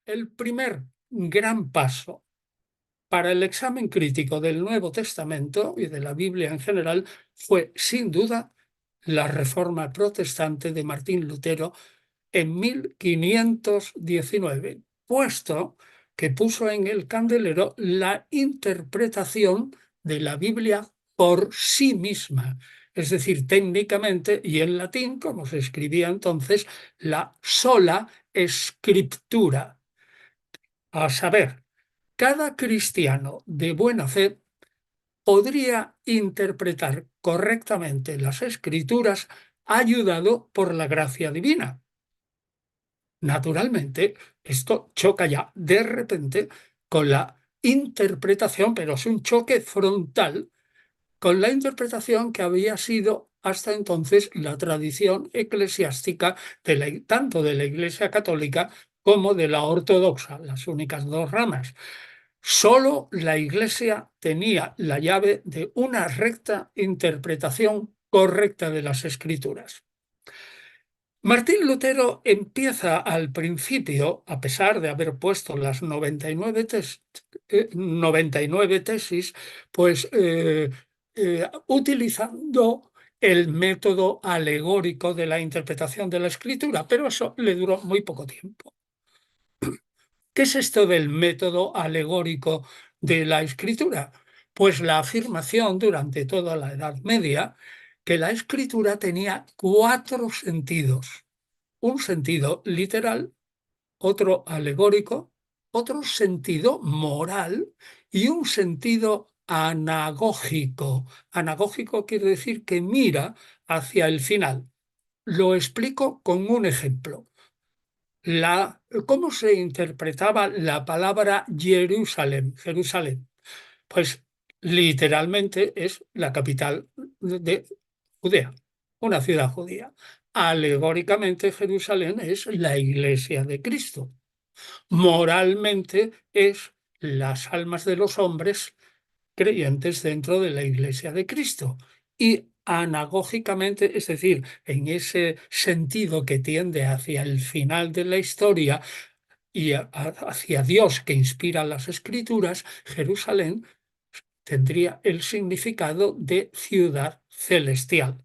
El primer gran paso para el examen crítico del Nuevo Testamento y de la Biblia en general fue, sin duda, la Reforma Protestante de Martín Lutero en 1519, puesto que puso en el candelero la interpretación de la Biblia por sí misma, es decir, técnicamente y en latín, como se escribía entonces, la sola escritura. A saber, cada cristiano de buena fe podría interpretar correctamente las escrituras ayudado por la gracia divina. Naturalmente, esto choca ya de repente con la interpretación, pero es un choque frontal con la interpretación que había sido hasta entonces la tradición eclesiástica tanto de la Iglesia Católica como de la ortodoxa, las únicas dos ramas. Solo la Iglesia tenía la llave de una recta interpretación correcta de las Escrituras. Martín Lutero empieza al principio, a pesar de haber puesto las 99 tesis, pues utilizando el método alegórico de la interpretación de la escritura, pero eso le duró muy poco tiempo. ¿Qué es esto del método alegórico de la escritura? Pues la afirmación durante toda la Edad Media que la escritura tenía cuatro sentidos: un sentido literal, otro alegórico, otro sentido moral y un sentido anagógico. Anagógico quiere decir que mira hacia el final. Lo explico con un ejemplo. ¿Cómo se interpretaba la palabra Jerusalén? Jerusalén. Pues literalmente es la capital de Judea, una ciudad judía. Alegóricamente Jerusalén es la iglesia de Cristo. Moralmente es las almas de los hombres creyentes dentro de la iglesia de Cristo. Y anagógicamente, es decir, en ese sentido que tiende hacia el final de la historia y hacia Dios que inspira las escrituras, Jerusalén tendría el significado de ciudad celestial.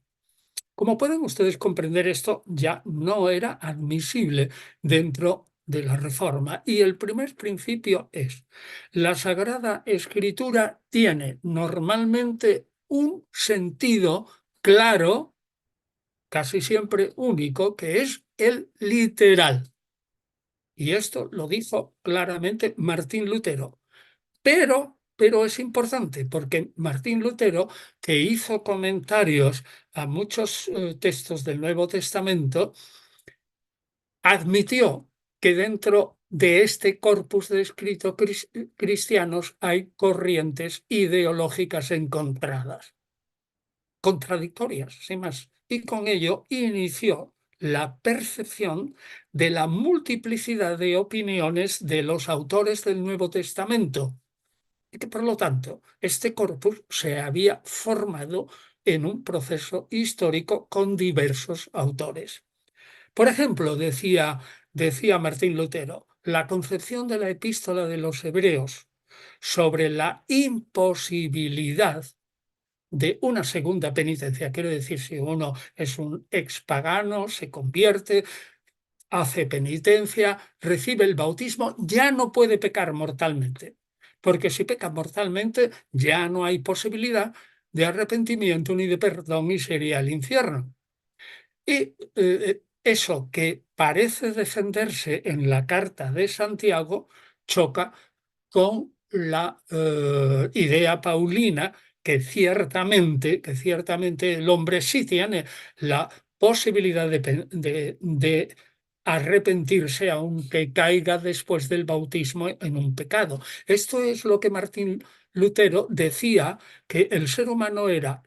Como pueden ustedes comprender, esto ya no era admisible dentro de la Reforma. Y el primer principio es: la Sagrada Escritura tiene normalmente un sentido claro, casi siempre único, que es el literal. Y esto lo dijo claramente Martín Lutero. Pero es importante porque Martín Lutero, que hizo comentarios a muchos textos del Nuevo Testamento, admitió que dentro de este corpus de escritos cristianos hay corrientes ideológicas encontradas, contradictorias, sin más. Y con ello inició la percepción de la multiplicidad de opiniones de los autores del Nuevo Testamento y que por lo tanto este corpus se había formado en un proceso histórico con diversos autores. Por ejemplo, decía Martín Lutero, la concepción de la epístola de los Hebreos sobre la imposibilidad de una segunda penitencia, quiero decir, si uno es un expagano, se convierte, hace penitencia, recibe el bautismo, ya no puede pecar mortalmente, porque si peca mortalmente ya no hay posibilidad de arrepentimiento ni de perdón y sería el infierno. Y eso que parece defenderse en la carta de Santiago choca con la idea paulina que ciertamente el hombre sí tiene la posibilidad de arrepentirse aunque caiga después del bautismo en un pecado. Esto es lo que Martín Lutero decía, que el ser humano era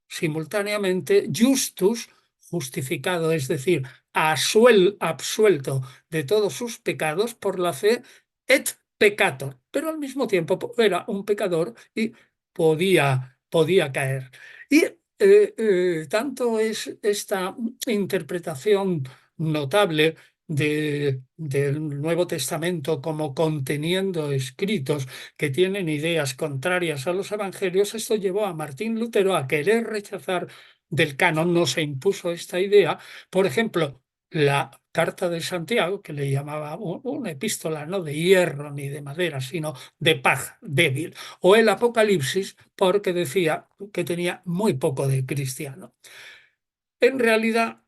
simultáneamente justus, justificado, es decir, absuelto de todos sus pecados por la fe, et peccator, pero al mismo tiempo era un pecador y podía caer. Y tanto es esta interpretación notable del Nuevo Testamento como conteniendo escritos que tienen ideas contrarias a los evangelios, esto llevó a Martín Lutero a querer rechazar del canon, no se impuso esta idea. Por ejemplo, la Carta de Santiago, que le llamaba una epístola no de hierro ni de madera, sino de paja, débil, o el Apocalipsis, porque decía que tenía muy poco de cristiano. En realidad,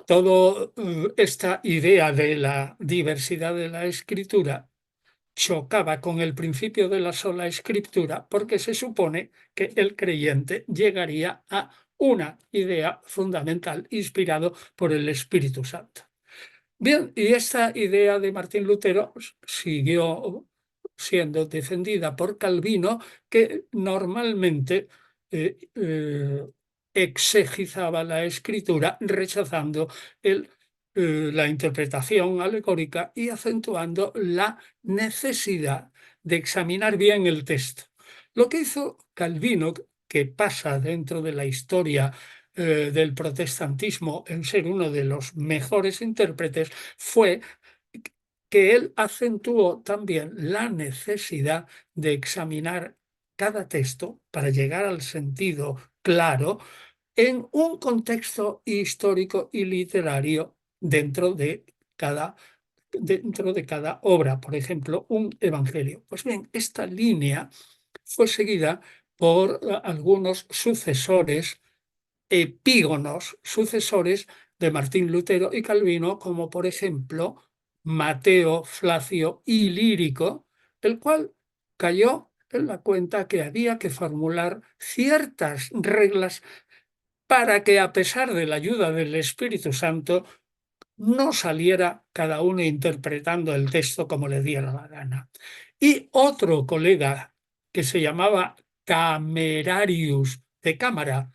toda esta idea de la diversidad de la escritura chocaba con el principio de la sola escritura porque se supone que el creyente llegaría a una idea fundamental inspirado por el Espíritu Santo. Bien, y esta idea de Martín Lutero siguió siendo defendida por Calvino, que normalmente exegizaba la escritura rechazando la interpretación alegórica y acentuando la necesidad de examinar bien el texto. Lo que hizo Calvino, que pasa dentro de la historia del protestantismo en ser uno de los mejores intérpretes, fue que él acentuó también la necesidad de examinar cada texto para llegar al sentido claro en un contexto histórico y literario dentro de cada obra, por ejemplo, un evangelio. Pues bien, esta línea fue seguida por algunos sucesores epígonos sucesores de Martín Lutero y Calvino, como por ejemplo Mateo Flacio y Lírico, el cual cayó en la cuenta que había que formular ciertas reglas para que, a pesar de la ayuda del Espíritu Santo, no saliera cada uno interpretando el texto como le diera la gana. Y otro colega que se llamaba Camerarius, de cámara,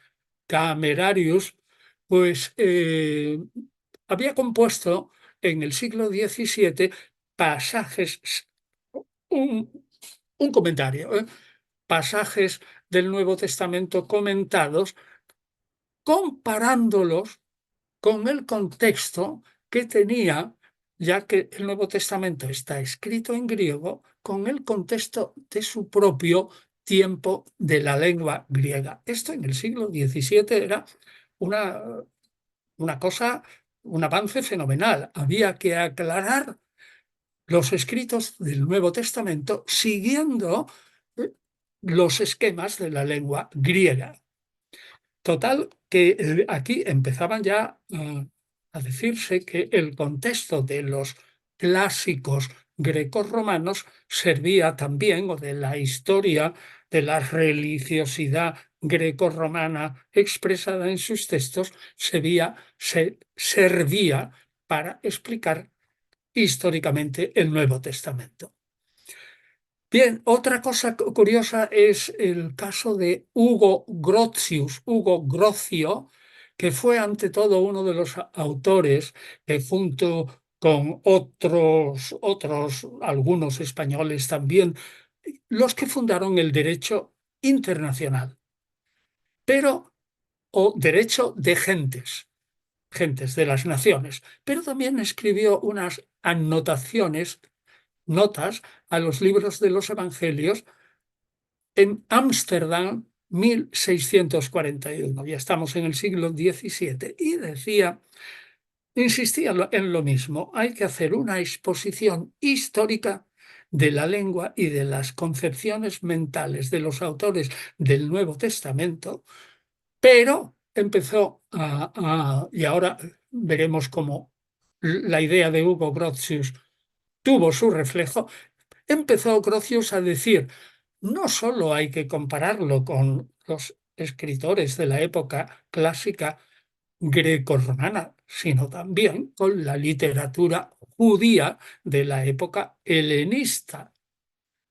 Camerarius, pues había compuesto en el siglo XVII pasajes, un, un comentario, pasajes del Nuevo Testamento comentados, comparándolos con el contexto que tenía, ya que el Nuevo Testamento está escrito en griego, con el contexto de su propio tiempo de la lengua griega. Esto en el siglo XVII era una, una cosa, un avance fenomenal. Había que aclarar los escritos del Nuevo Testamento siguiendo eh, los esquemas de la lengua griega. Total, que aquí empezaban ya a decirse que el contexto de los clásicos grecorromanos servía también, o de la historia de la religiosidad grecorromana expresada en sus textos, servía para explicar históricamente el Nuevo Testamento. Bien, otra cosa curiosa es el caso de Hugo Grotius, Hugo Grocio, que fue ante todo uno de los autores que junto con otros, algunos españoles también, los que fundaron el derecho internacional, pero o derecho de gentes de las naciones, pero también escribió unas anotaciones, notas a los libros de los evangelios en Ámsterdam, 1641. Ya estamos en el siglo XVII. Y decía, insistía en lo mismo, hay que hacer una exposición histórica de la lengua y de las concepciones mentales de los autores del Nuevo Testamento, pero empezó y ahora veremos cómo la idea de Hugo Grotius tuvo su reflejo, empezó Grotius a decir, no solo hay que compararlo con los escritores de la época clásica grecorromana, sino también con la literatura judía de la época helenista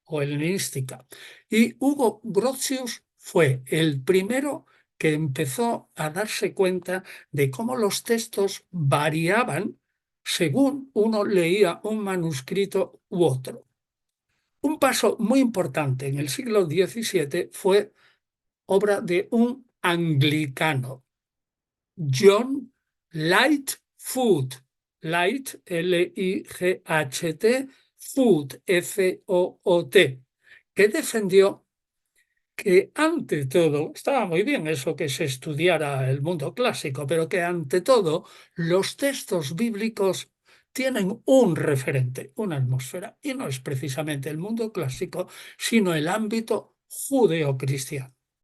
o helenística. Y Hugo Grotius fue el primero que empezó a darse cuenta de cómo los textos variaban según uno leía un manuscrito u otro. Un paso muy importante en el siglo XVII fue obra de un anglicano, John Lightfoot. Light, L-I-G-H-T, Foot, F-O-O-T, que defendió que ante todo, estaba muy bien eso que se estudiara el mundo clásico, pero que ante todo los textos bíblicos tienen un referente, una atmósfera, y no es precisamente el mundo clásico, sino el ámbito judeocristiano.